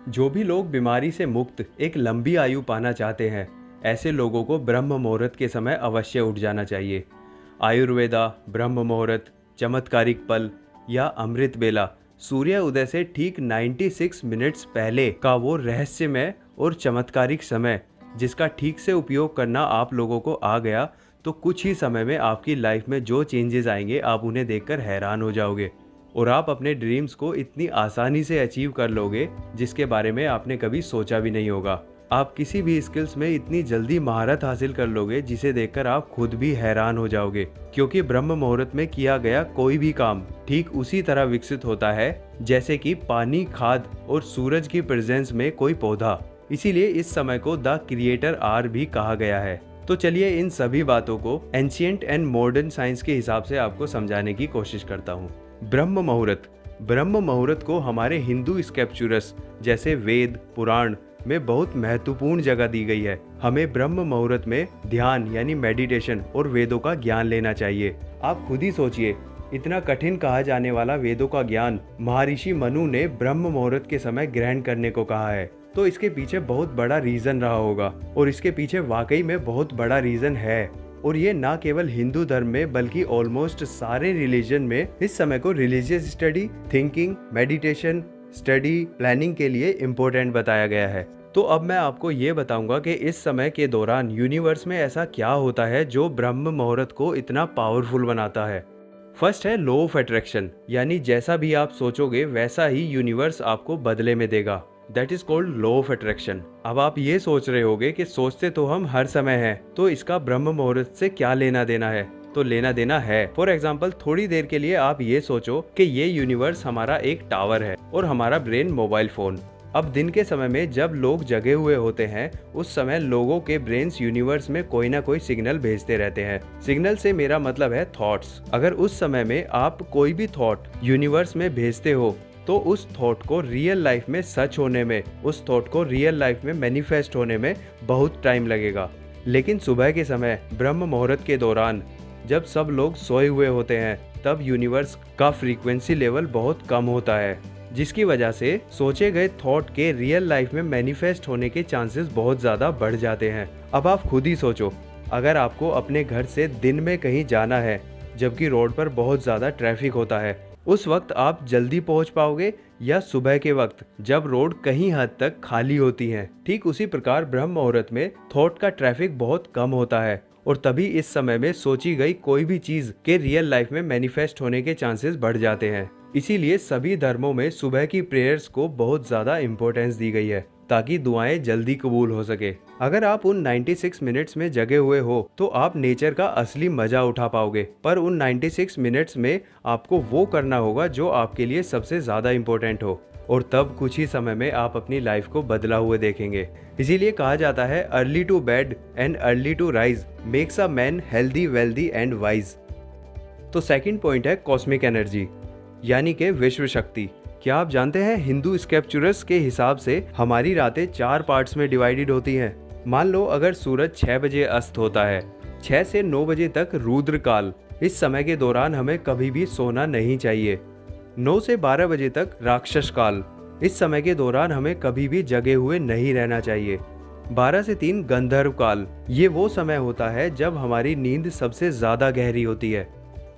जो भी लोग बीमारी से मुक्त एक लंबी आयु पाना चाहते हैं, ऐसे लोगों को ब्रह्म मुहूर्त के समय अवश्य उठ जाना चाहिए। आयुर्वेदा ब्रह्म मुहूर्त, चमत्कारिक पल या अमृत बेला सूर्य उदय से ठीक 96 मिनट्स पहले का वो रहस्यमय और चमत्कारिक समय, जिसका ठीक से उपयोग करना आप लोगों को आ गया तो कुछ ही समय में आपकी लाइफ में जो चेंजेस आएंगे आप उन्हें देखकर हैरान हो जाओगे और आप अपने ड्रीम्स को इतनी आसानी से अचीव कर लोगे जिसके बारे में आपने कभी सोचा भी नहीं होगा। आप किसी भी स्किल्स में इतनी जल्दी महारत हासिल कर लोगे जिसे देखकर आप खुद भी हैरान हो जाओगे, क्योंकि ब्रह्म मुहूर्त में किया गया कोई भी काम ठीक उसी तरह विकसित होता है जैसे कि पानी, खाद और सूरज की प्रेजेंस में कोई पौधा। इसीलिए इस समय को द क्रिएटर आर भी कहा गया है। तो चलिए इन सभी बातों को एंशिएंट एंड मॉडर्न साइंस के हिसाब से आपको समझाने की कोशिश करता हूँ। ब्रह्म मुहूर्त को हमारे हिंदू स्क्रिप्चर्स जैसे वेद, पुराण में बहुत महत्वपूर्ण जगह दी गई है। हमें ब्रह्म मुहूर्त में ध्यान यानी मेडिटेशन और वेदों का ज्ञान लेना चाहिए। आप खुद ही सोचिए, इतना कठिन कहा जाने वाला वेदों का ज्ञान महर्षि मनु ने ब्रह्म मुहूर्त के समय ग्रहण करने को कहा है, तो इसके पीछे बहुत बड़ा रीजन रहा होगा और इसके पीछे वाकई में बहुत बड़ा रीजन है। और ये ना केवल हिंदू धर्म में बल्कि ऑलमोस्ट सारे रिलीजन में इस समय को religious study, thinking, meditation, study, planning के लिए इम्पोर्टेंट बताया गया है। तो अब मैं आपको ये बताऊंगा कि इस समय के दौरान यूनिवर्स में ऐसा क्या होता है जो ब्रह्म मुहूर्त को इतना पावरफुल बनाता है। फर्स्ट है लॉ ऑफ अट्रैक्शन, यानी जैसा भी आप सोचोगे वैसा ही यूनिवर्स आपको बदले में देगा। That is called law of attraction. अब आप ये सोच रहे होगे कि सोचते तो हम हर समय हैं, तो इसका ब्रह्म मुहूर्त से क्या लेना देना है? तो लेना देना है। फॉर एग्जाम्पल, थोड़ी देर के लिए आप ये सोचो कि ये यूनिवर्स हमारा एक टावर है और हमारा ब्रेन मोबाइल फोन। अब दिन के समय में जब लोग जगे हुए होते हैं, उस समय लोगों के ब्रेन्स यूनिवर्स में कोई ना कोई सिग्नल भेजते रहते हैं। सिग्नल से मेरा मतलब है थॉट्स। अगर उस समय में आप कोई भी थॉट यूनिवर्स में भेजते हो तो उस थॉट को रियल लाइफ में सच होने में, उस थॉट को रियल लाइफ में मैनिफेस्ट होने में बहुत टाइम लगेगा। लेकिन सुबह के समय ब्रह्म मुहूर्त के दौरान जब सब लोग सोए हुए होते हैं, तब यूनिवर्स का फ्रीक्वेंसी लेवल बहुत कम होता है, जिसकी वजह से सोचे गए थॉट के रियल लाइफ में मैनिफेस्ट होने के चांसेस बहुत ज़्यादा बढ़ जाते हैं। अब आप खुद ही सोचो, अगर आपको अपने घर से दिन में कहीं जाना है जबकि रोड पर बहुत ज़्यादा ट्रैफिक होता है, उस वक्त आप जल्दी पहुंच पाओगे या सुबह के वक्त जब रोड कहीं हद तक खाली होती है? ठीक उसी प्रकार ब्रह्म मुहूर्त में थॉट का ट्रैफिक बहुत कम होता है और तभी इस समय में सोची गई कोई भी चीज के रियल लाइफ में मैनिफेस्ट होने के चांसेस बढ़ जाते हैं। इसीलिए सभी धर्मों में सुबह की प्रेयर्स को बहुत ज्यादा इम्पोर्टेंस दी गई है ताकि दुआएं जल्दी कबूल हो सके। अगर आप उन 96 मिनट्स में जगे हुए हो तो आप नेचर का असली मजा उठा पाओगे, पर उन 96 मिनट्स में आपको वो करना होगा जो आपके लिए सबसे ज्यादा इम्पोर्टेंट हो, और तब कुछ ही समय में आप अपनी लाइफ को बदला हुए देखेंगे। इसीलिए कहा जाता है early to bed and early to rise makes a man healthy, wealthy and wise. तो सेकंड पॉइंट है कॉस्मिक एनर्जी, यानी कि विश्व शक्ति। क्या आप जानते हैं हिंदू स्क्रिप्चर्स के हिसाब से हमारी रातें 4 पार्ट्स में डिवाइडेड होती हैं। मान लो अगर सूरज 6 बजे अस्त होता है, 6 से 9 बजे तक रुद्र काल। इस समय के दौरान हमें कभी भी सोना नहीं चाहिए। 9 से 12 बजे तक राक्षस काल। इस समय के दौरान हमें कभी भी जगे हुए नहीं रहना चाहिए। 12 से 3 गंधर्व काल। ये वो समय होता है जब हमारी नींद सबसे ज्यादा गहरी होती है।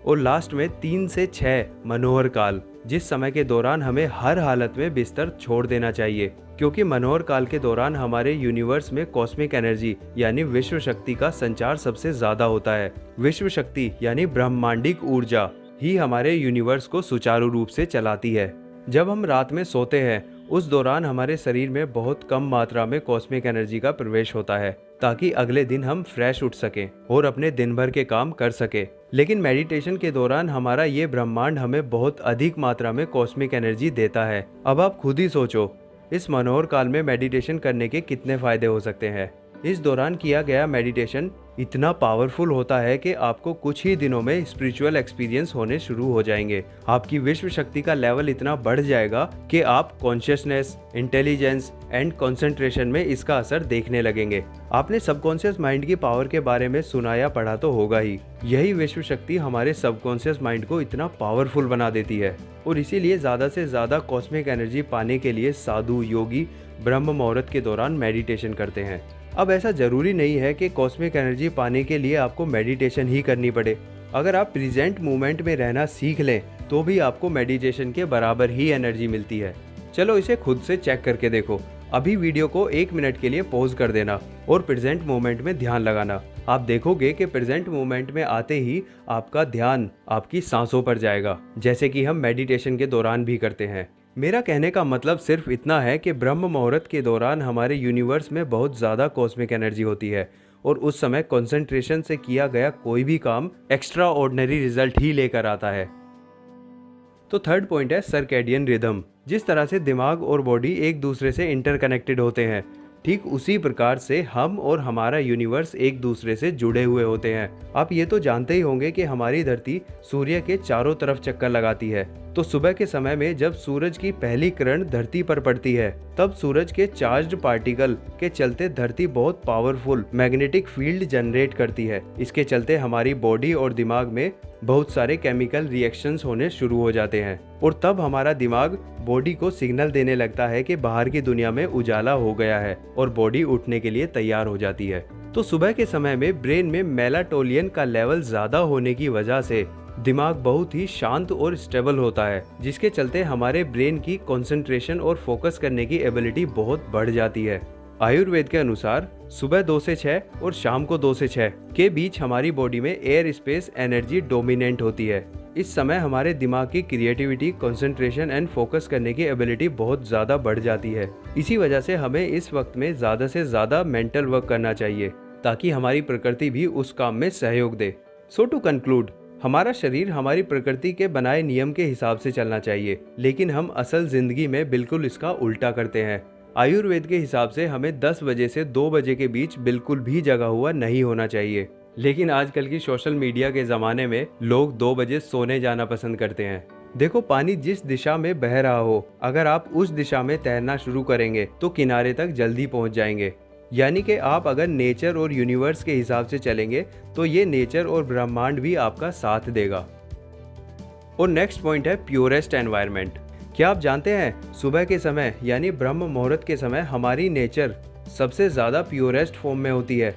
और लास्ट में 3 से 6 मनोहर काल, जिस समय के दौरान हमें हर हालत में बिस्तर छोड़ देना चाहिए, क्योंकि मनोहर काल के दौरान हमारे यूनिवर्स में कॉस्मिक एनर्जी यानी विश्व शक्ति का संचार सबसे ज्यादा होता है। विश्व शक्ति यानी ब्रह्मांडिक ऊर्जा ही हमारे यूनिवर्स को सुचारू रूप से चलाती है। जब हम रात में सोते हैं उस दौरान हमारे शरीर में बहुत कम मात्रा में कॉस्मिक एनर्जी का प्रवेश होता है ताकि अगले दिन हम फ्रेश उठ सकें और अपने दिन भर के काम कर सकें। लेकिन मेडिटेशन के दौरान हमारा ये ब्रह्मांड हमें बहुत अधिक मात्रा में कॉस्मिक एनर्जी देता है। अब आप खुद ही सोचो, इस मनोहर काल में मेडिटेशन करने के कितने फायदे हो सकते हैं। इस दौरान किया गया मेडिटेशन इतना पावरफुल होता है कि आपको कुछ ही दिनों में स्पिरिचुअल एक्सपीरियंस होने शुरू हो जाएंगे। आपकी विश्व शक्ति का लेवल इतना बढ़ जाएगा कि आप कॉन्शियसनेस, इंटेलिजेंस एंड कंसंट्रेशन में इसका असर देखने लगेंगे। आपने सबकॉन्शियस माइंड की पावर के बारे में सुना या पढ़ा तो होगा ही। यही विश्व शक्ति हमारे सबकॉन्शियस माइंड को इतना पावरफुल बना देती है और इसीलिए ज़्यादा से ज़्यादा कॉस्मिक एनर्जी पाने के लिए साधु योगी ब्रह्म मुहूर्त के दौरान मेडिटेशन करते हैं। अब ऐसा ज़रूरी नहीं है कि कॉस्मिक एनर्जी पाने के लिए आपको मेडिटेशन ही करनी पड़े। अगर आप प्रेजेंट मोमेंट में रहना सीख लें तो भी आपको मेडिटेशन के बराबर ही एनर्जी मिलती है। चलो इसे खुद से चेक करके देखो। अभी वीडियो को 1 मिनट के लिए पॉज कर देना और प्रेजेंट मोमेंट में ध्यान लगाना। आप देखोगे कि प्रेजेंट मोमेंट में आते ही आपका ध्यान आपकी सांसों पर जाएगा, जैसे कि हम मेडिटेशन के दौरान भी करते हैं। मेरा कहने का मतलब सिर्फ इतना है कि ब्रह्म मुहूर्त के दौरान हमारे यूनिवर्स में बहुत ज़्यादा कॉस्मिक एनर्जी होती है और उस समय कंसंट्रेशन से किया गया कोई भी काम एक्स्ट्रा ऑर्डिनरी रिजल्ट ही लेकर आता है। तो थर्ड पॉइंट है सर्कैडियन रिदम। जिस तरह से दिमाग और बॉडी एक दूसरे से इंटरकनेक्टेड होते हैं, ठीक उसी प्रकार से हम और हमारा यूनिवर्स एक दूसरे से जुड़े हुए होते हैं। आप ये तो जानते ही होंगे कि हमारी धरती सूर्य के चारों तरफ चक्कर लगाती है। तो सुबह के समय में जब सूरज की पहली किरण धरती पर पड़ती है, तब सूरज के चार्ज्ड पार्टिकल के चलते धरती बहुत पावरफुल मैग्नेटिक फील्ड जनरेट करती है। इसके चलते हमारी बॉडी और दिमाग में बहुत सारे केमिकल रिएक्शंस होने शुरू हो जाते हैं और तब हमारा दिमाग बॉडी को सिग्नल देने लगता है कि बाहर की दुनिया में उजाला हो गया है और बॉडी उठने के लिए तैयार हो जाती है। तो सुबह के समय में ब्रेन में मेलाटोनिन का लेवल ज्यादा होने की वजह से दिमाग बहुत ही शांत और स्टेबल होता है, जिसके चलते हमारे ब्रेन की कंसंट्रेशन और फोकस करने की एबिलिटी बहुत बढ़ जाती है। आयुर्वेद के अनुसार सुबह 2 से 6 और शाम को 2 से 6 के बीच हमारी बॉडी में एयर स्पेस एनर्जी डोमिनेंट होती है। इस समय हमारे दिमाग की क्रिएटिविटी, कंसंट्रेशन एंड फोकस करने की एबिलिटी बहुत ज़्यादा बढ़ जाती है। इसी वजह से हमें इस वक्त में ज़्यादा से ज़्यादा मेंटल वर्क करना चाहिए ताकि हमारी प्रकृति भी उस काम में सहयोग दे। सो टू कंक्लूड, हमारा शरीर हमारी प्रकृति के बनाए नियम के हिसाब से चलना चाहिए, लेकिन हम असल जिंदगी में बिल्कुल इसका उल्टा करते हैं। आयुर्वेद के हिसाब से हमें 10 बजे से 2 बजे के बीच बिल्कुल भी जगा हुआ नहीं होना चाहिए, लेकिन आजकल की सोशल मीडिया के ज़माने में लोग 2 बजे सोने जाना पसंद करते हैं। देखो, पानी जिस दिशा में बह रहा हो, अगर आप उस दिशा में तैरना शुरू करेंगे तो किनारे तक जल्दी पहुंच जाएंगे। यानी कि आप अगर नेचर और यूनिवर्स के हिसाब से चलेंगे तो ये नेचर और ब्रह्मांड भी आपका साथ देगा। और नेक्स्ट पॉइंट है प्योरेस्ट एनवायरनमेंट। क्या आप जानते हैं, सुबह के समय यानी ब्रह्म मुहूर्त के समय हमारी नेचर सबसे ज़्यादा प्योरेस्ट फॉर्म में होती है।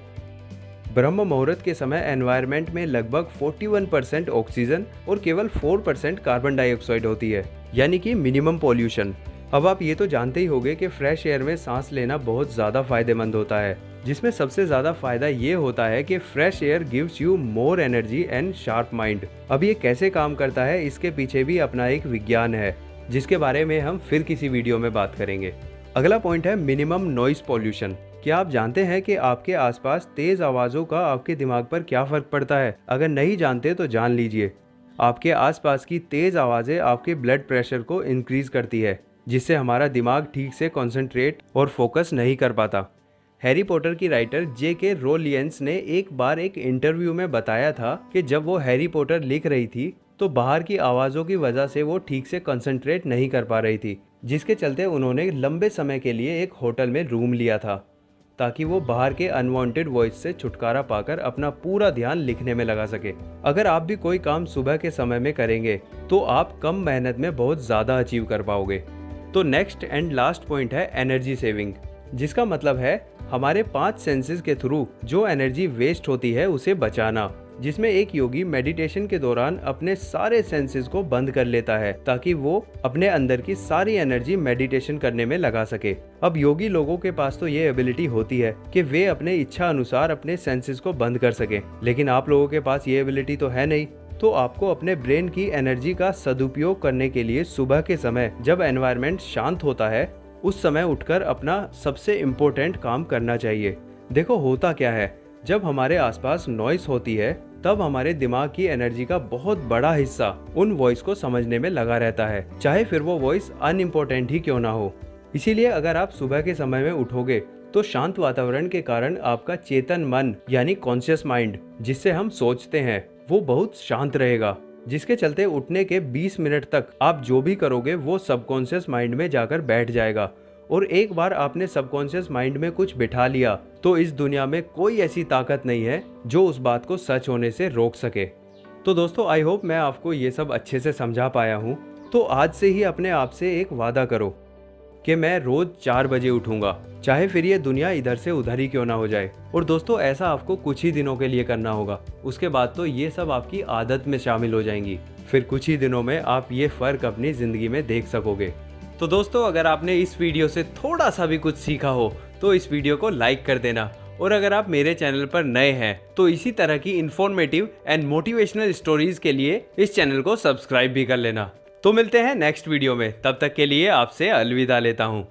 ब्रह्म मुहूर्त के समय एनवायरनमेंट में लगभग 41% ऑक्सीजन और केवल 4% कार्बन डाइऑक्साइड होती है, यानी कि मिनिमम पॉल्यूशन। अब आप ये तो जानते ही होंगे कि फ्रेश एयर में सांस लेना बहुत ज़्यादा फायदेमंद होता है, जिसमें सबसे ज़्यादा फायदा ये होता है कि fresh air gives you more energy and sharp mind. अब ये कैसे काम करता है, इसके पीछे भी अपना एक विज्ञान है, जिसके बारे में हम फिर किसी वीडियो में बात करेंगे। अगला पॉइंट है मिनिमम नॉइस पॉल्यूशन। क्या आप जानते हैं कि आपके आसपास तेज आवाज़ों का आपके दिमाग पर क्या फ़र्क पड़ता है? अगर नहीं जानते तो जान लीजिए। आपके आसपास की तेज़ आवाज़ें आपके ब्लड प्रेशर को इंक्रीज करती है, जिससे हमारा दिमाग ठीक से कंसंट्रेट और फोकस नहीं कर पाता। हैरी पॉटर की राइटर J.K. रोलियंस ने एक बार एक इंटरव्यू में बताया था कि जब वो हैरी पॉटर लिख रही थी तो बाहर की आवाज़ों की वजह से वो ठीक से कंसंट्रेट नहीं कर पा रही थी, जिसके चलते उन्होंने लंबे समय के लिए एक होटल में रूम लिया था ताकि वो बाहर के अनवांटेड वॉइस से छुटकारा पाकर अपना पूरा ध्यान लिखने में लगा सके। अगर आप भी कोई काम सुबह के समय में करेंगे तो आप कम मेहनत में बहुत ज़्यादा अचीव कर पाओगे। तो नेक्स्ट एंड लास्ट पॉइंट है एनर्जी सेविंग, जिसका मतलब है हमारे 5 सेंसेस के थ्रू जो एनर्जी वेस्ट होती है उसे बचाना, जिसमें एक योगी मेडिटेशन के दौरान अपने सारे सेंसेस को बंद कर लेता है ताकि वो अपने अंदर की सारी एनर्जी मेडिटेशन करने में लगा सके। अब योगी लोगों के पास तो ये एबिलिटी होती है कि वे अपने इच्छा अनुसार अपने सेंसेस को बंद कर सके, लेकिन आप लोगों के पास ये एबिलिटी तो है नहीं। तो आपको अपने ब्रेन की एनर्जी का सदुपयोग करने के लिए सुबह के समय जब एनवायरनमेंट शांत होता है उस समय उठकर अपना सबसे इम्पोर्टेंट काम करना चाहिए। देखो, होता क्या है, जब हमारे आसपास नॉइस होती है तब हमारे दिमाग की एनर्जी का बहुत बड़ा हिस्सा उन वॉइस को समझने में लगा रहता है, चाहे फिर वो वॉइस अनइम्पोर्टेंट ही क्यों ना हो। इसीलिए अगर आप सुबह के समय में उठोगे तो शांत वातावरण के कारण आपका चेतन मन यानी कॉन्शियस माइंड, जिससे हम सोचते हैं, वो बहुत शांत रहेगा, जिसके चलते उठने के 20 मिनट तक आप जो भी करोगे वो सबकॉन्शियस माइंड में जाकर बैठ जाएगा। और एक बार आपने सबकॉन्शियस माइंड में कुछ बिठा लिया तो इस दुनिया में कोई ऐसी ताकत नहीं है जो उस बात को सच होने से रोक सके। तो दोस्तों, आई होप मैं आपको ये सब अच्छे से समझा पाया हूँ। तो आज से ही अपने आप से एक वादा करो कि मैं रोज 4 बजे उठूंगा, चाहे फिर ये दुनिया इधर से उधर ही क्यों ना हो जाए। और दोस्तों, ऐसा आपको कुछ ही दिनों के लिए करना होगा, उसके बाद तो ये सब आपकी आदत में शामिल हो जाएंगी। फिर कुछ ही दिनों में आप ये फ़र्क अपनी ज़िंदगी में देख सकोगे। तो दोस्तों, अगर आपने इस वीडियो से थोड़ा सा भी कुछ सीखा हो तो इस वीडियो को लाइक कर देना। और अगर आप मेरे चैनल पर नए हैं तो इसी तरह की इन्फॉर्मेटिव एंड मोटिवेशनल स्टोरीज के लिए इस चैनल को सब्सक्राइब भी कर लेना। तो मिलते हैं नेक्स्ट वीडियो में, तब तक के लिए आपसे अलविदा लेता हूँ।